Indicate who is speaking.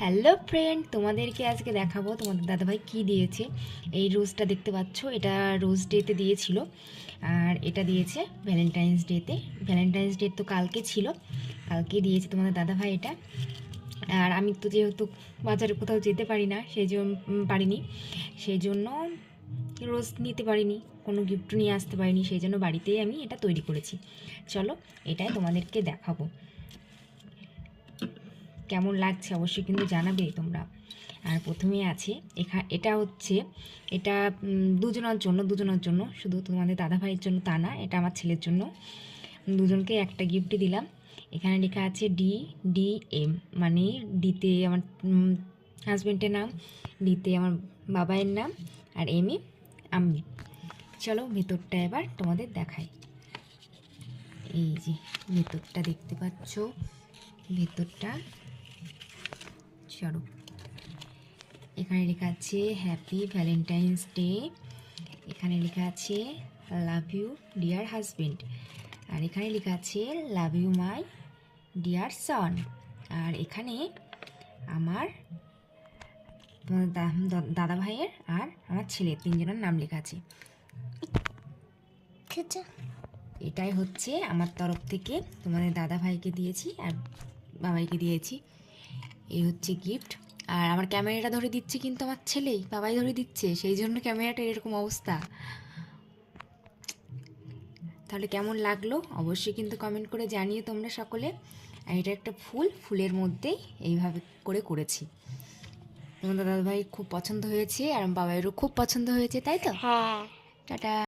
Speaker 1: Hello friend, তোমাদেরকে আজকে দেখাবো তোমাদের দাদাভাই কি দিয়েছে। এই রোজটা দেখতে পাচ্ছ, এটা রোজ ডেতে দিয়েছিল, আর এটা দিয়েছে ভ্যালেন্টাইন্স ডেতে। ভ্যালেন্টাইন্স ডে তো কালকে ছিল, কালকে দিয়েছে তোমাদের দাদাভাই এটা। আর আমি তো যেহেতু বাজারে কোথাও যেতে পারি না, সেই জন্য পারিনি, সেই জন্য রোজ নিতে পারিনি, কোনো গিফট নিয়ে আসতে পারিনি, সেই জন্য বাড়িতেই আমি এটা তৈরি করেছি। চলো এটাই তোমাদেরকে দেখাবো, কেমন লাগছে অবশ্যই কিন্তু জানাবে তোমরা। আর প্রথমে আছে এটা হচ্ছে, এটা দুজনের জন্য, শুধু তোমাদের দাদা ভাইয়ের জন্য তা না, এটা আমার ছেলের জন্য। দুজনকে একটা গিফটই দিলাম। এখানে লেখা আছে DDM, মানে ডিতে আমার হাজব্যান্ডের নাম, ডিতে আমার বাবাইয়ের নাম, আর এমে আমি। চলো ভেতরটা এবার তোমাদের দেখাই। এই যে ভেতরটা দেখতে পাচ্ছ, ভেতরটা চলো। এখানে লেখা আছে হ্যাপি ভ্যালেন্টাইন্স ডে, এখানে লেখা আছে লাভ ইউ ডিয়ার হাজবেন্ড, আর এখানে লেখা আছে লাভ ইউ মাই ডিয়ার সন। আর এখানে আমার তোমার দাদা ভাইয়ের আর আমার ছেলের তিনজনের নাম লেখা আছে। এটাই হচ্ছে আমার তরফ থেকে তোমাদের দাদা ভাইকে দিয়েছি আর বাবাইকে দিয়েছি। এই হচ্ছে গিফট। আর আমার ক্যামেরাটা ধরে দিচ্ছে কিন্তু আমার ছেলেই, বাবাই ধরে দিচ্ছে, সেই জন্য ক্যামেরাটা এরকম অবস্থা। তাহলে কেমন লাগলো অবশ্যই কিন্তু কমেন্ট করে জানিয়ে তোমরা সকলে। আর এটা একটা ফুলের মধ্যেই এইভাবে করে করেছি। তোমাদের দাদাভাই খুব পছন্দ হয়েছে আর বাবাইয়েরও খুব পছন্দ হয়েছে, তাই তো?
Speaker 2: হ্যাঁ।
Speaker 1: টাটা।